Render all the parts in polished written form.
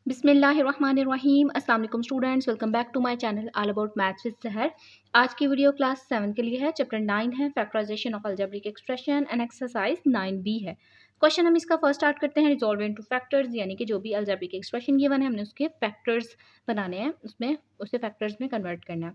बिस्मिल्लाहिर्रहमानिर्रहीम। अस्सलाम वालेकुम students, welcome back to my channel all about maths with Sahar. आज की वीडियो क्लास 7 के लिए है। चैप्टर 9 है factorization of algebraic expression and exercise 9b है। क्वेश्चन हम इसका फर्स्ट स्टार्ट करते हैं। रिजॉल्व इनटू फैक्टर्स, यानी कि जो भी अलजेब्रिक एक्सप्रेशन गिवन है हमने उसके फैक्टर्स बनाने हैं, उसमें उसे फैक्टर्स में कन्वर्ट करना है।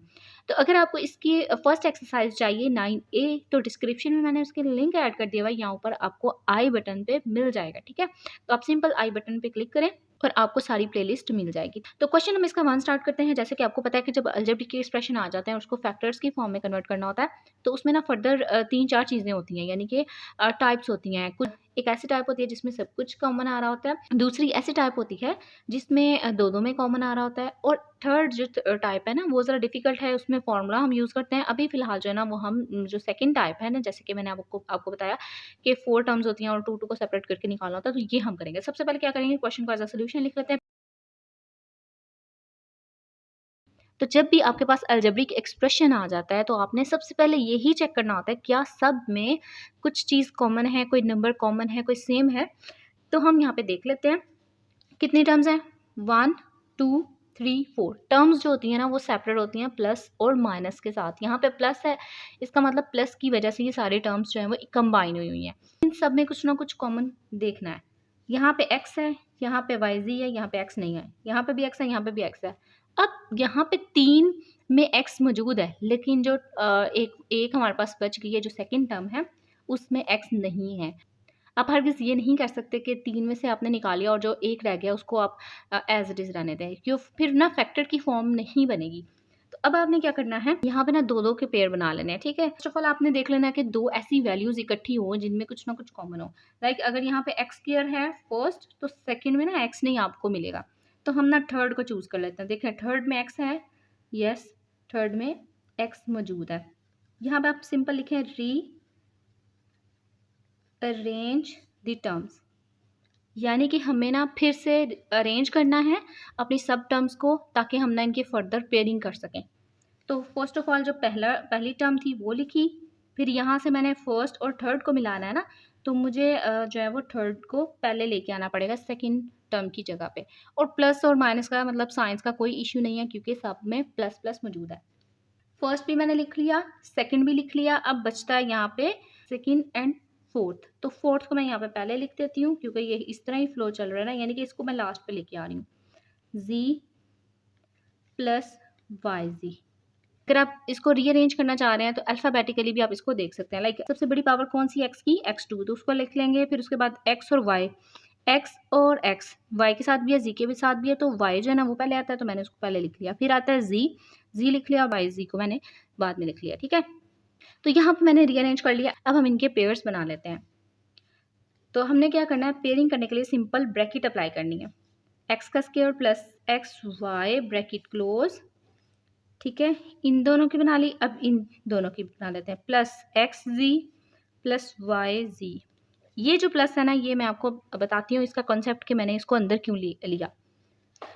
तो अगर आपको इसकी फर्स्ट एक्सरसाइज चाहिए 9a, तो डिस्क्रिप्शन में मैंने उसके लिंक ऐड कर दिया हुआ है, यहाँ ऊपर आपको आई बटन पे मिल जाएगा। ठीक है, तो आप सिंपल आई बटन पे क्लिक करें और आपको सारी प्लेलिस्ट मिल जाएगी। तो क्वेश्चन हम इसका वन स्टार्ट करते हैं। जैसे कि आपको पता है कि जब अलजेब्रिक के एक्सप्रेशन आ जाते हैं उसको फैक्टर्स की फॉर्म में कन्वर्ट करना होता है, तो उसमें ना फर्दर 3-4 चीज़ें होती हैं, यानी कि टाइप्स होती हैं। कुछ एक ऐसी टाइप होती है जिसमें सब कुछ कॉमन आ रहा होता है, दूसरी ऐसी टाइप होती है जिसमें दो में कॉमन आ रहा होता है, और थर्ड जो टाइप है ना वो ज़रा डिफिकल्ट है, उसमें फॉर्मूला हम यूज़ करते हैं। अभी फिलहाल जो है ना वो हम जो सेकेंड टाइप है ना, जैसे कि मैंने आपको बताया कि 4 टर्म्स होती हैं और 2 को सेपरेट करके निकालना होता है, तो ये हम करेंगे। सबसे पहले क्या करेंगे, क्वेश्चन को एज अ सोल्यूशन लिख लेते हैं। तो जब भी आपके पास अलजेब्रिक एक्सप्रेशन आ जाता है तो आपने सबसे पहले यही चेक करना होता है क्या सब में कुछ चीज़ कॉमन है, कोई नंबर कॉमन है, कोई सेम है। तो हम यहाँ पे देख लेते हैं कितनी टर्म्स हैं। 1 2 3 4 टर्म्स जो होती हैं ना वो सेपरेट होती हैं प्लस और माइनस के साथ। यहाँ पे प्लस है, इसका मतलब प्लस की वजह से ये सारी टर्म्स जो हैं वो कंबाइन हुई हुई हैं। इन सब में कुछ ना कुछ कॉमन देखना है। यहाँ पे एक्स है, यहाँ पे वाई जी है, यहाँ पे एक्स नहीं है, यहाँ पे भी एक्स है, यहाँ पे भी एक्स है। अब यहाँ पे 3 में एक्स मौजूद है, लेकिन जो एक हमारे पास बच गई है जो सेकंड टर्म है उसमें एक्स नहीं है। आप हरगिज़ ये नहीं कर सकते कि 3 में से आपने निकालिया और जो एक रह गया उसको आप एज इट इज़ रहने दें, क्यों फिर ना फैक्टर की फॉर्म नहीं बनेगी। तो अब आपने क्या करना है, यहाँ पे ना दो के पेयर बना लेने हैं। ठीक है, फर्स्ट ऑफ ऑल आपने देख लेना है कि 2 ऐसी वैल्यूज इकट्ठी हो जिनमें कुछ ना कुछ कॉमन हो। लाइक अगर यहाँ पे एक्स स्क्वायर है फर्स्ट, तो सेकंड में ना एक्स नहीं आपको मिलेगा, तो हम ना थर्ड को चूज कर लेते हैं। देखें थर्ड में एक्स है, यस थर्ड में एक्स मौजूद है। यहाँ पे आप सिंपल लिखें री अरेंज द टर्म्स, यानी कि हमें ना फिर से अरेंज करना है अपनी सब टर्म्स को, ताकि हम ना इनकी फर्दर पेयरिंग कर सकें। तो फर्स्ट ऑफ ऑल जो पहली टर्म थी वो लिखी, फिर यहाँ से मैंने फर्स्ट और थर्ड को मिलाना है ना, तो मुझे जो है वो थर्ड को पहले लेके आना पड़ेगा सेकंड टर्म की जगह पे। और प्लस और माइनस का मतलब साइंस का कोई इश्यू नहीं है, क्योंकि सब में प्लस प्लस मौजूद है। फर्स्ट भी मैंने लिख लिया, सेकंड भी लिख लिया, अब बचता है यहाँ पे सेकंड एंड फोर्थ। तो फोर्थ को मैं यहाँ पे पहले लिख देती हूँ, क्योंकि ये इस तरह ही फ्लो चल रहा है ना, यानी कि इसको मैं लास्ट पे लेके आ रही हूँ। z प्लस वाई जी। अगर आप इसको रीअरेंज करना चाह रहे हैं तो अल्फ़ाबेटिकली भी आप इसको देख सकते हैं। लाइक सबसे बड़ी पावर कौन सी एक्स की, x2, तो उसको लिख लेंगे। फिर उसके बाद x और y, x और x y के साथ भी है, z के भी साथ भी है, तो y जो है ना वो पहले आता है, तो मैंने उसको पहले लिख लिया। फिर आता है z लिख लिया, y z को मैंने बाद में लिख लिया। ठीक है, तो यहाँ पर मैंने रीअरेंज कर लिया। अब हम इनके पेयर्स बना लेते हैं। तो हमने क्या करना है, पेयरिंग करने के लिए सिंपल ब्रैकेट अप्लाई करनी है। एक्स का square plus x y bracket close. ठीक है, इन दोनों की बना ली, अब इन दोनों की बना लेते हैं। प्लस एक्स जी प्लस वाई जी। ये जो प्लस है ना, ये मैं आपको बताती हूँ इसका कॉन्सेप्ट कि मैंने इसको अंदर क्यों लिया।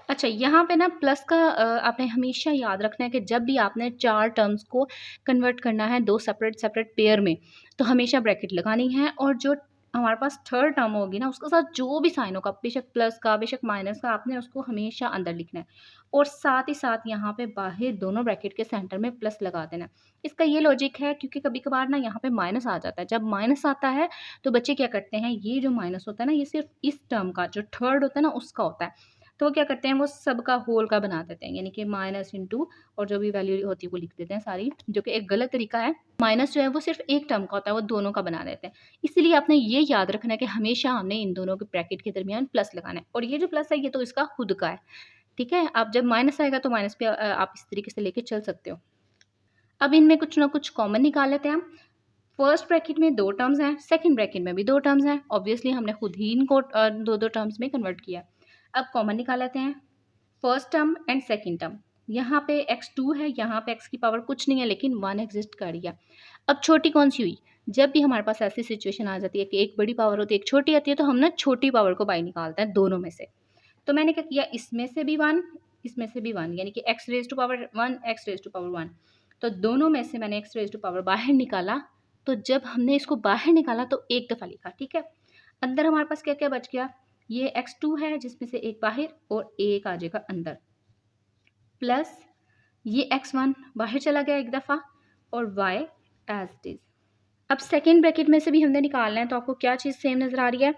अच्छा, यहाँ पे ना प्लस का आपने हमेशा याद रखना है कि जब भी आपने 4 टर्म्स को कन्वर्ट करना है 2 सेपरेट सेपरेट पेयर में, तो हमेशा ब्रैकेट लगानी है। और जो हमारे पास थर्ड टर्म होगी ना, उसके साथ जो भी साइन होगा, बेशक प्लस का बेशक माइनस का, आपने उसको हमेशा अंदर लिखना है। और साथ ही साथ यहाँ पे बाहर दोनों ब्रैकेट के सेंटर में प्लस लगा देना है। इसका ये लॉजिक है क्योंकि कभी कभार ना यहाँ पे माइनस आ जाता है। जब माइनस आता है तो बच्चे क्या करते हैं, ये जो माइनस होता है ना, ये सिर्फ इस टर्म का जो थर्ड होता है ना उसका होता है, तो वो क्या करते हैं, वो सबका होल का बना देते हैं, यानी कि माइनस इंटू और जो भी वैल्यू होती है वो लिख देते हैं सारी, जो कि एक गलत तरीका है। माइनस जो है वो सिर्फ एक टर्म का होता है, वो दोनों का बना देते हैं। इसलिए आपने ये याद रखना है कि हमेशा हमने इन दोनों के ब्रैकेट के दरमियान प्लस लगाना है। और ये जो प्लस है ये तो इसका खुद का है। ठीक है, आप जब माइनस आएगा तो माइनस पे आप इस तरीके से लेके चल सकते हो। अब इनमें कुछ ना कुछ कॉमन निकाल लेते हैं हम। फर्स्ट ब्रैकेट में 2 टर्म्स हैं, सेकंड ब्रैकेट में भी 2 टर्म्स हैं। ऑब्वियसली हमने खुद ही इनको 2-2 टर्म्स में कन्वर्ट किया। अब कॉमन निकाल लेते हैं, first term and second term. यहाँ पे x2 है, यहाँ पे x की पावर कुछ नहीं है, लेकिन 1 एग्जिस्ट कर रही है। अब छोटी कौन सी हुई, जब भी हमारे पास ऐसी सिचुएशन आ जाती है कि एक बड़ी पावर होती है एक छोटी आती है, तो हम ना छोटी पावर को बाई निकालते हैं दोनों में से। तो मैंने क्या किया, इसमें से भी 1 इसमें से भी 1, यानी कि x raise to power 1 x raise to power 1। तो दोनों में से मैंने x रेज टू पावर बाहर निकाला। तो जब हमने इसको बाहर निकाला तो एक दफ़ा लिखा। ठीक है, अंदर हमारे पास क्या क्या बच गया, ये x2 है जिसमें से एक बाहर और एक आ जाएगा अंदर, प्लस ये x1 बाहर चला गया एक दफ़ा और y एज इट इज़। अब सेकेंड ब्रैकेट में से भी हमने निकालना है, तो आपको क्या चीज़ सेम नज़र आ रही है?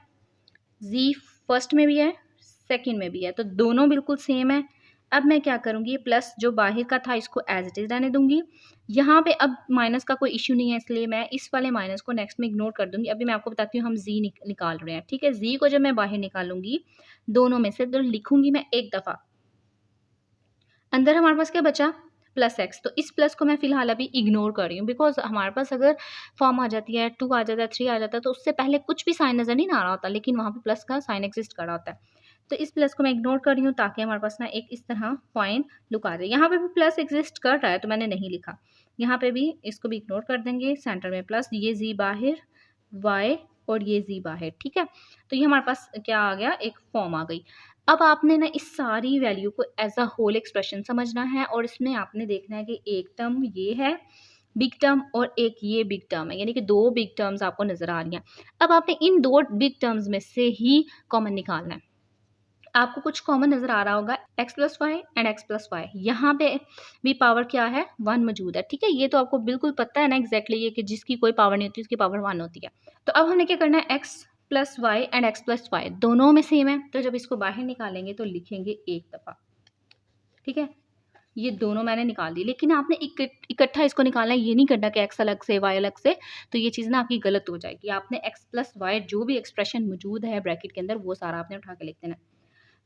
z फर्स्ट में भी है, सेकेंड में भी है, तो दोनों बिल्कुल सेम है। अब मैं क्या करूँगी, ये प्लस जो बाहर का था इसको एज इट इज़ रहने दूंगी। यहाँ पे अब माइनस का कोई इश्यू नहीं है, इसलिए मैं इस वाले माइनस को नेक्स्ट में इग्नोर कर दूंगी। अभी मैं आपको बताती हूँ हम z निकाल रहे हैं, ठीक है। z को जब मैं बाहर निकालूंगी दोनों में से, तो लिखूंगी मैं एक दफ़ा, अंदर हमारे पास क्या बचा? Plus x. तो इस प्लस को मैं फिलहाल अभी इग्नोर कर रही हूँ, बिकॉज हमारे पास अगर फॉर्म आ जाती है 2 आ जाता है 3 आ जाता है तो उससे पहले कुछ भी साइन नज़र नहीं आ रहा होता, लेकिन वहाँ पे प्लस का साइन एग्जिस्ट कर रहा होता है। तो इस प्लस को मैं इग्नोर कर रही हूँ ताकि हमारे पास ना एक इस तरह पॉइंट लुक आ जाए। यहाँ पे भी प्लस एग्जिस्ट कर रहा है तो मैंने नहीं लिखा, यहाँ पे भी इसको भी इग्नोर कर देंगे। सेंटर में प्लस, ये जी बाहर, वाई और ये जी बाहर, ठीक है। तो ये हमारे पास क्या आ गया, एक फॉर्म आ गई। अब आपने ना इस सारी वैल्यू को एज अ होल एक्सप्रेशन समझना है और इसमें आपने देखना है कि एक टर्म ये है बिग टर्म और एक ये बिग टर्म है, यानी कि दो बिग टर्म्स आपको नजर आ रही हैं। अब आपने इन दो बिग टर्म्स में से ही कॉमन निकालना है। आपको कुछ कॉमन नजर आ रहा होगा, x plus y and x plus y, यहाँ पे भी पावर क्या है, 1 मौजूद है, ठीक है। ये तो आपको बिल्कुल पता है ना एग्जैक्टली ये कि जिसकी कोई पावर नहीं होती उसकी पावर 1 होती है। तो अब हमने क्या करना है, x plus y and x plus y दोनों में सेम है, तो जब इसको बाहर निकालेंगे तो लिखेंगे एक दफ़ा, ठीक है। ये दोनों मैंने निकाल दी, लेकिन आपने इकट्ठा इसको निकालना है, ये नहीं करना कि x अलग से y अलग से, तो ये चीज़ ना आपकी गलत हो जाएगी। आपने x प्लस वाई जो भी एक्सप्रेशन मौजूद है ब्रैकेट के अंदर वो सारा आपने उठा के लिख देना।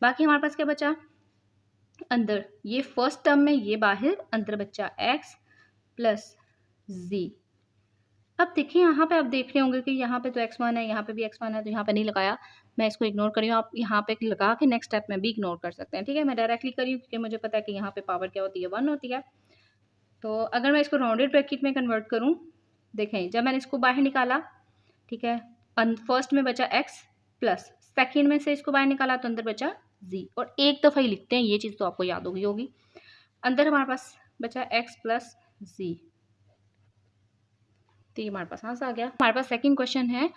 बाकी हमारे पास क्या बचा, अंदर ये फर्स्ट टर्म में, ये बाहर, अंदर बच्चा x प्लस z। अब देखिए यहाँ पे आप देख रहे होंगे कि यहाँ पे तो x1 है, यहाँ पे भी x1 है, तो यहाँ पे नहीं लगाया, मैं इसको इग्नोर करी हूँ। आप यहाँ पे लगा के नेक्स्ट स्टेप में भी इग्नोर कर सकते हैं, ठीक है। मैं डायरेक्टली करी हूँ क्योंकि मुझे पता है कि यहाँ पे पावर क्या होती है, 1 होती है। तो अगर मैं इसको राउंडेड ब्रैकेट में कन्वर्ट करूँ, देखें जब मैंने इसको बाहर निकाला, ठीक है, फर्स्ट में बचा x प्लस, सेकेंड में से इसको बाहर निकाला तो अंदर बचा z, और एक दफ़ा ही लिखते हैं, ये चीज़ तो आपको याद होगी। अंदर हमारे पास बचा x प्लस z, तो ये हमारे पास आंसर आ गया। हमारे पास सेकंड क्वेश्चन है,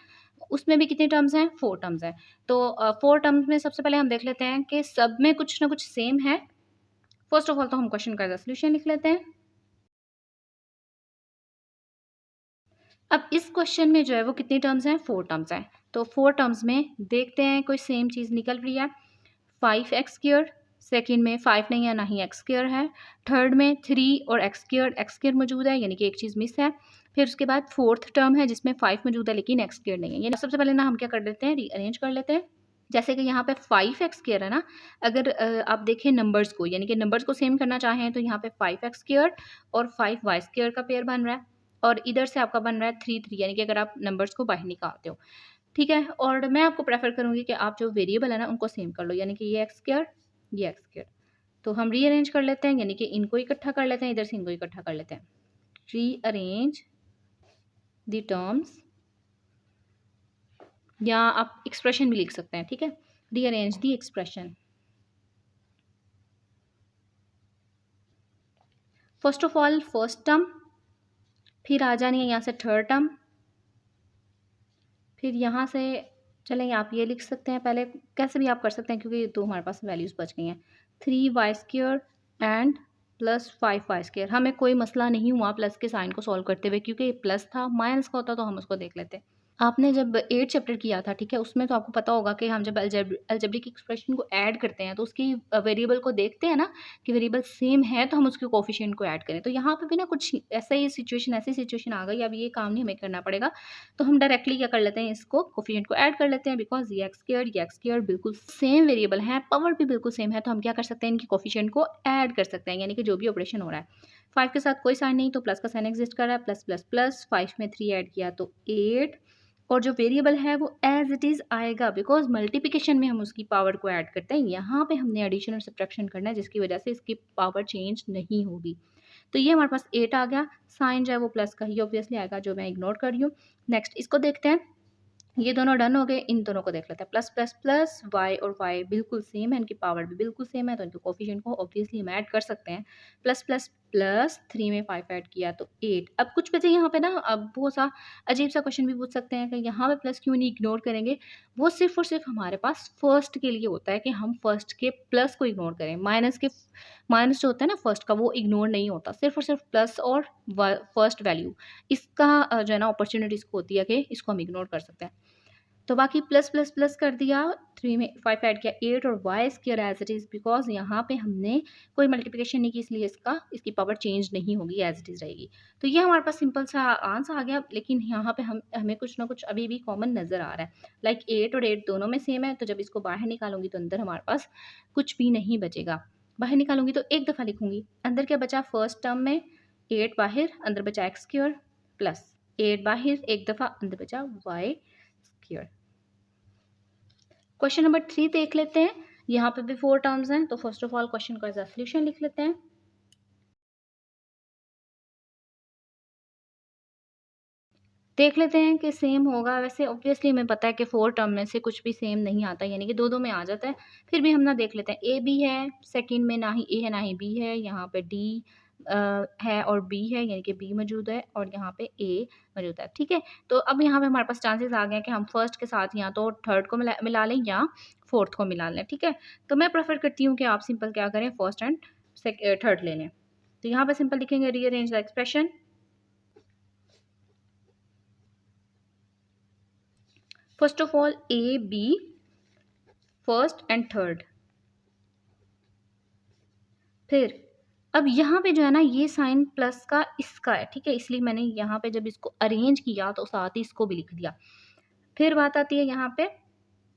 उसमें भी कितने टर्म्स हैं, 4 टर्म्स हैं। तो 4 टर्म्स में सबसे पहले हम देख लेते हैं कि सब में कुछ ना कुछ सेम है। फर्स्ट ऑफ ऑल तो हम क्वेश्चन का सोल्यूशन लिख लेते हैं। अब इस क्वेश्चन में जो है वो कितने टर्म्स हैं, 4 टर्म्स हैं। तो 4 टर्म्स में देखते हैं कोई सेम चीज़ निकल रही है। 5x², सेकेंड में 5 नहीं है, ना ही x² है। थर्ड में 3 और x² मौजूद है, यानी कि एक चीज़ मिस है। फिर उसके बाद फोर्थ टर्म है जिसमें 5 मौजूद है लेकिन x² नहीं है। ये सबसे पहले ना हम क्या कर लेते हैं, रीअरेंज कर लेते हैं। जैसे कि यहाँ पे 5x² है ना, अगर आप देखें नंबर्स को, यानी कि नंबर्स को सेम करना चाहें तो यहाँ पे 5x² और 5y² का पेयर बन रहा है, और इधर से आपका बन रहा है 3 3, यानी कि अगर आप नंबर्स को बाहर निकालते हो, ठीक है। और मैं आपको प्रेफर करूँगी कि आप जो वेरिएबल है ना उनको सेम कर लो, यानी कि ये x², ये x²। तो हम रीअरेंज कर लेते हैं, यानी कि इनको इकट्ठा कर लेते हैं, इधर से इनको इकट्ठा कर लेते हैं। रीअरेंज द टर्म्स, या आप एक्सप्रेशन भी लिख सकते हैं, ठीक है। Rearrange the expression. First of all first term, फिर आ जानी है यहाँ से थर्ड टर्म, फिर यहाँ से चलें आप ये लिख सकते हैं, पहले कैसे भी आप कर सकते हैं क्योंकि तो हमारे पास वैल्यूज़ बच गई हैं। 3y² and plus 5y²। हमें कोई मसला नहीं हुआ प्लस के साइन को सॉल्व करते हुए, क्योंकि प्लस था, माइनस का होता तो हम उसको देख लेते। आपने जब 8 चैप्टर किया था, ठीक है, उसमें तो आपको पता होगा कि हम जब अलजेब्रिक एक्सप्रेशन को ऐड करते हैं तो उसकी वेरिएबल को देखते हैं ना कि वेरिएबल सेम है तो हम उसके कोफिशिएंट को ऐड करें। तो यहाँ पे भी ना कुछ ऐसी सिचुएशन आ गई, अब ये काम नहीं हमें करना पड़ेगा, तो हम डायरेक्टली क्या कर लेते हैं, इसको कोफिशिएंट को ऐड कर लेते हैं। बिकॉज ये x² बिल्कुल सेम वेरिएबल है, पावर भी बिल्कुल सेम है, तो हम क्या कर सकते हैं, इनकी कोफिशिएंट को ऐड कर सकते हैं, यानी कि जो भी ऑपरेशन हो रहा है। 5 के साथ कोई साइन नहीं तो प्लस का साइन एग्जिस्ट कर रहा है, प्लस प्लस प्लस, 5 में 3 ऐड किया तो 8, और जो वेरिएबल है वो एज इट इज़ आएगा, बिकॉज मल्टीप्लिकेशन में हम उसकी पावर को ऐड करते हैं, यहाँ पे हमने एडिशन और सब्ट्रैक्शन करना है जिसकी वजह से इसकी पावर चेंज नहीं होगी। तो ये हमारे पास 8 आ गया, साइन जो है वो प्लस का ही ऑब्वियसली आएगा जो मैं इग्नोर कर रही हूँ। नेक्स्ट इसको देखते हैं, ये दोनों डन हो गए, इन दोनों को देख लेते हैं। प्लस प्लस प्लस, y और y बिल्कुल सेम है, इनकी पावर भी बिल्कुल सेम है, तो इनके कोफिशिएंट को ऑब्वियसली हम ऐड कर सकते हैं। प्लस प्लस प्लस 3 में 5 ऐड किया तो 8। अब कुछ बच्चे यहाँ पे ना अब वो सा अजीब सा क्वेश्चन भी पूछ सकते हैं कि यहाँ पे प्लस क्यों नहीं इग्नोर करेंगे। वो सिर्फ और सिर्फ हमारे पास फर्स्ट के लिए होता है कि हम फर्स्ट के प्लस को इग्नोर करें। माइनस जो होता है ना फर्स्ट का, वो इग्नोर नहीं होता, सिर्फ और सिर्फ प्लस और फर्स्ट वैल्यू, इसका जो है ना अपॉर्चुनिटी इसको होती है कि इसको हम इग्नोर कर सकते हैं। तो बाकी प्लस प्लस प्लस कर दिया, 3 में 5 ऐड किया 8 और y square as it is, because यहाँ पे हमने कोई मल्टीप्लिकेशन नहीं की इसलिए इसकी पावर चेंज नहीं होगी, एज इट इज़ रहेगी। तो ये हमारे पास सिंपल सा आंसर आ गया, लेकिन यहाँ पे हमें कुछ ना कुछ अभी भी कॉमन नज़र आ रहा है। लाइक 8 और 8 दोनों में सेम है, तो जब इसको बाहर निकालूंगी तो अंदर हमारे पास कुछ भी नहीं बचेगा। बाहर निकालूंगी तो एक दफ़ा लिखूंगी, अंदर क्या बचा फर्स्ट टर्म में 8 बाहर, अंदर बचा एक्स स्क्वायर प्लस 8 बाहर एक दफ़ा, अंदर बचा वाई स्क्वायर। क्वेश्चन नंबर 3 देख लेते हैं। यहाँ पे भी 4 टर्म्स हैं, तो फर्स्ट ऑफ ऑल क्वेश्चन का सॉल्यूशन लिख लेते हैं। देख लेते हैं कि सेम होगा। वैसे ऑब्वियसली हमें पता है कि 4 टर्म में से कुछ भी सेम नहीं आता, यानी कि दो में आ जाता है। फिर भी हम ना देख लेते हैं, ए बी है सेकंड में, ना ही ए है ना ही बी है। यहाँ पे डी है और बी है, यानी कि बी मौजूद है, और यहाँ पे ए मौजूद है। ठीक है, तो अब यहाँ पे हमारे पास चांसेस आ गए हैं कि हम फर्स्ट के साथ या तो थर्ड को मिला लें या फोर्थ को मिला लें। ठीक है, तो मैं प्रेफर करती हूँ कि आप सिंपल क्या करें, फर्स्ट एंड थर्ड ले लें। तो यहाँ पे सिंपल लिखेंगे rearrange the expression. First of all A B first and third. फिर अब यहाँ पे जो है ना ये साइन प्लस का इसका है, ठीक है, इसलिए मैंने यहाँ पे जब इसको अरेंज किया तो साथ ही इसको भी लिख दिया। फिर बात आती है यहाँ पे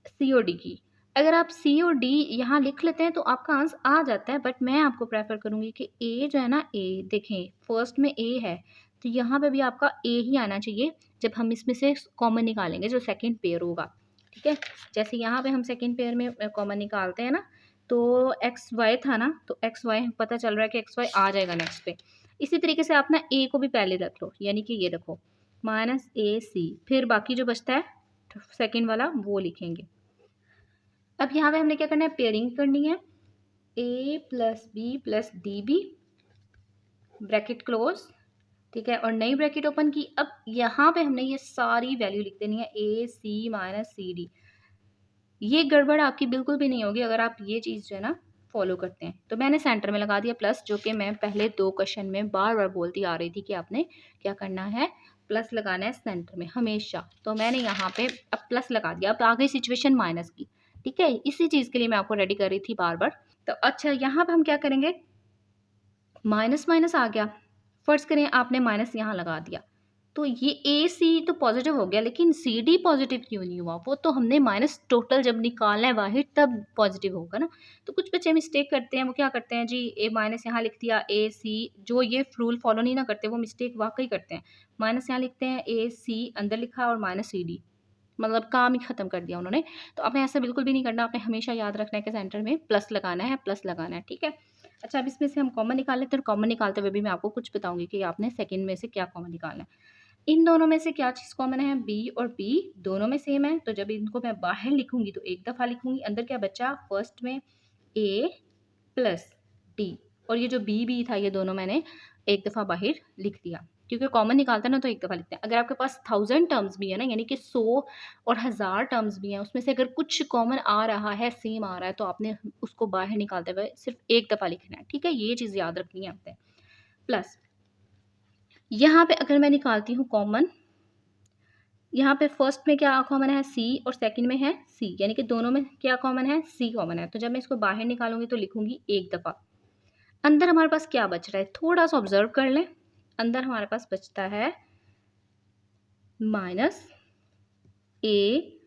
सी ओ डी की। अगर आप सी ओ डी यहाँ लिख लेते हैं तो आपका आंसर आ जाता है, बट मैं आपको प्रेफर करूँगी कि ए जो है ना, ए देखें फर्स्ट में ए है, तो यहाँ पे भी आपका ए ही आना चाहिए जब हम इसमें से कॉमन निकालेंगे जो सेकंड पेयर होगा। ठीक है, जैसे यहाँ पे हम सेकंड पेयर में कॉमन निकालते हैं ना, तो एक्स वाई था ना, तो एक्स वाई पता चल रहा है कि एक्स वाई आ जाएगा नेक्स्ट पे। इसी तरीके से आप ना ए को भी पहले रख लो, यानी कि ये रखो माइनस ए सी, फिर बाकी जो बचता है सेकंड वाला वो लिखेंगे। अब यहाँ पे हमने क्या करना है, पेयरिंग करनी है, A plus B plus D B, bracket close. ठीक है, और नई ब्रैकेट ओपन की। अब यहाँ पे हमने ये सारी वैल्यू लिख देनी है, ए सी माइनस सी डी। ये गड़बड़ आपकी बिल्कुल भी नहीं होगी अगर आप ये चीज़ जो है ना फॉलो करते हैं। तो मैंने सेंटर में लगा दिया प्लस, जो कि मैं पहले 2 क्वेश्चन में बार बार बोलती आ रही थी कि आपने क्या करना है, प्लस लगाना है सेंटर में हमेशा। तो मैंने यहाँ पे अब प्लस लगा दिया। अब आ गई सिचुएशन माइनस की। ठीक है, इसी चीज़ के लिए मैं आपको रेडी कर रही थी बार बार। तो अच्छा, यहाँ पे हम क्या करेंगे, माइनस माइनस आ गया, फर्ज करें आपने माइनस यहाँ लगा दिया, तो ये ए सी तो पॉजिटिव हो गया, लेकिन सी डी पॉजिटिव क्यों नहीं हुआ? वो तो हमने माइनस टोटल जब निकालना है बाहर तब पॉजिटिव होगा ना। तो कुछ बच्चे मिस्टेक करते हैं, वो क्या करते हैं जी, ए माइनस यहाँ लिख दिया ए सी, जो ये रूल फॉलो नहीं ना करते वो मिस्टेक वाकई करते हैं। माइनस यहाँ लिखते हैं, ए सी अंदर लिखा और माइनस सी डी, मतलब काम ही ख़त्म कर दिया उन्होंने। तो आपने ऐसा बिल्कुल भी नहीं करना, आपने हमेशा याद रखना है कि सेंटर में प्लस लगाना है, प्लस लगाना है। ठीक है, अच्छा अब इसमें से हम कॉमन निकाल लेते हैं, और कॉमन निकालते हुए भी मैं आपको कुछ बताऊंगी कि आपने सेकंड में से क्या कॉमन निकालना है। इन दोनों में से क्या चीज़ कॉमन है, बी और पी दोनों में सेम है, तो जब इनको मैं बाहर लिखूंगी तो एक दफ़ा लिखूंगी, अंदर क्या बचा फर्स्ट में ए प्लस डी, और ये जो बी था ये दोनों मैंने एक दफ़ा बाहर लिख दिया, क्योंकि कॉमन निकालते हैं ना तो एक दफ़ा लिखते हैं। अगर आपके पास 1000 टर्म्स भी है ना, यानी कि 100 और 1000 टर्म्स भी हैं, उसमें से अगर कुछ कॉमन आ रहा है, सेम आ रहा है, तो आपने उसको बाहर निकालते हुए सिर्फ एक दफ़ा लिखना है। ठीक है, ये चीज़ याद रखनी है आपने। प्लस यहाँ पे अगर मैं निकालती हूँ कॉमन, यहाँ पे फर्स्ट में क्या कॉमन है, सी, और सेकंड में है सी, यानी कि दोनों में क्या कॉमन है, सी कॉमन है। तो जब मैं इसको बाहर निकालूंगी तो लिखूंगी एक दफ़ा। अंदर हमारे पास क्या बच रहा है, थोड़ा सा ऑब्जर्व कर लें। अंदर हमारे पास बचता है माइनस ए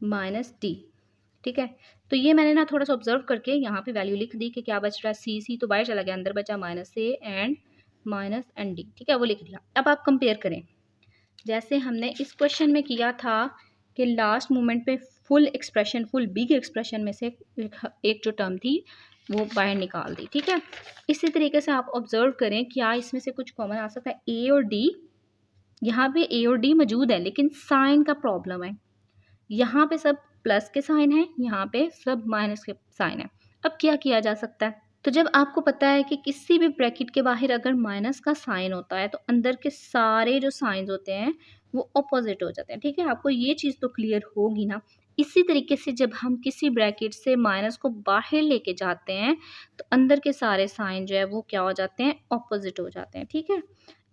माइनस डी। ठीक है, तो ये मैंने ना थोड़ा सा ऑब्जर्व करके यहाँ पे वैल्यू लिख दी कि क्या बच रहा है, सी सी तो बाहर चला गया, अंदर बचा minus A and minus N D. ठीक है, वो लिख दिया। अब आप कंपेयर करें, जैसे हमने इस क्वेश्चन में किया था कि लास्ट मोमेंट पे full expression, full big expression में से एक जो टर्म थी वो बाहर निकाल दी। ठीक है, इसी तरीके से आप ऑब्जर्व करें क्या इसमें से कुछ कॉमन आ सकता है, ए और डी। यहाँ पे ए और डी मौजूद है, लेकिन साइन का प्रॉब्लम है। यहाँ पे सब प्लस के साइन है, यहाँ पे सब माइनस के साइन है। अब क्या किया जा सकता है, तो जब आपको पता है कि किसी भी ब्रैकेट के बाहर अगर माइनस का साइन होता है तो अंदर के सारे जो साइंस होते हैं वो ऑपोजिट हो जाते हैं, ठीक है। आपको ये चीज़ तो क्लियर होगी ना। इसी तरीके से जब हम किसी ब्रैकेट से माइनस को बाहर लेके जाते हैं तो अंदर के सारे साइन जो है वो क्या हो जाते हैं, ऑपोजिट हो जाते हैं, ठीक है।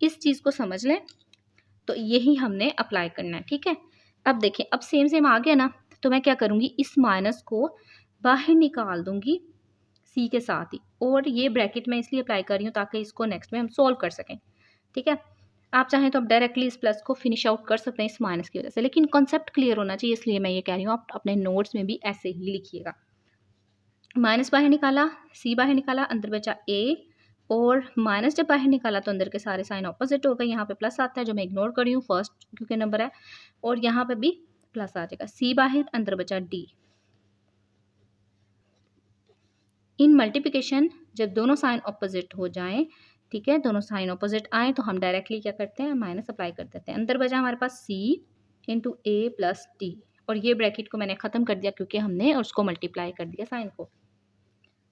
इस चीज़ को समझ लें। तो यही हमने अप्लाई करना है, ठीक है। अब देखिए, अब सेम सेम आ गया ना, तो मैं क्या करूँगी, इस माइनस को बाहर निकाल दूँगी सी के साथ ही, और ये ब्रैकेट मैं इसलिए अप्लाई कर रही हूँ ताकि इसको नेक्स्ट में हम सोल्व कर सकें, ठीक है। आप चाहें तो आप डायरेक्टली इस प्लस को फिनिश आउट कर सकते हैं इस माइनस की वजह से, लेकिन कॉन्सेप्ट क्लियर होना चाहिए, इसलिए मैं ये कह रही हूँ आप अपने नोट्स में भी ऐसे ही लिखिएगा। माइनस बाहर निकाला, सी बाहर निकाला, अंदर बचा ए, और माइनस जब बाहर निकाला तो अंदर के सारे साइन ऑपोजिट हो गए। यहाँ पे प्लस आता है जो मैं इग्नोर कर रही हूँ फर्स्ट क्योंकि नंबर है, और यहाँ पे भी प्लस आ जाएगा। सी बाहर, अंदर बचा डी। इन मल्टीप्लिकेशन जब दोनों साइन ऑपोजिट हो जाएं, ठीक है, दोनों साइन ऑपोजिट आए तो हम डायरेक्टली क्या करते हैं, माइनस अप्लाई कर देते हैं। अंदर बचा हमारे पास सी इंटू ए प्लस डी, और ये ब्रैकेट को मैंने ख़त्म कर दिया क्योंकि हमने उसको मल्टीप्लाई कर दिया साइन को।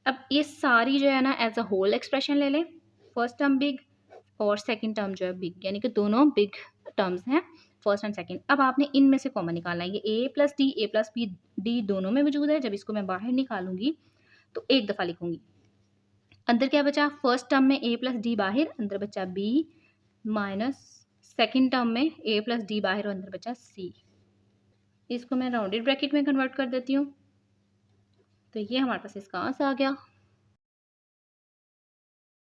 अब ये सारी जो है ना एज अ होल एक्सप्रेशन ले लें, फर्स्ट टर्म बिग और सेकंड टर्म जो है बिग, यानी कि दोनों बिग टर्म्स हैं फर्स्ट एंड सेकंड। अब आपने इनमें से कॉमन निकालना है, ये ए प्लस बी डी दोनों में मौजूद है। जब इसको मैं बाहर निकालूंगी तो एक दफ़ा लिखूंगी। अंदर क्या बचा, फर्स्ट टर्म में ए प्लस डी बाहर, अंदर बचा बी, माइनस सेकेंड टर्म में ए प्लस डी बाहर और अंदर बचा सी। इसको मैं राउंडेड ब्रैकेट में कन्वर्ट कर देती हूँ, तो ये हमारे पास इसका आंसर आ गया।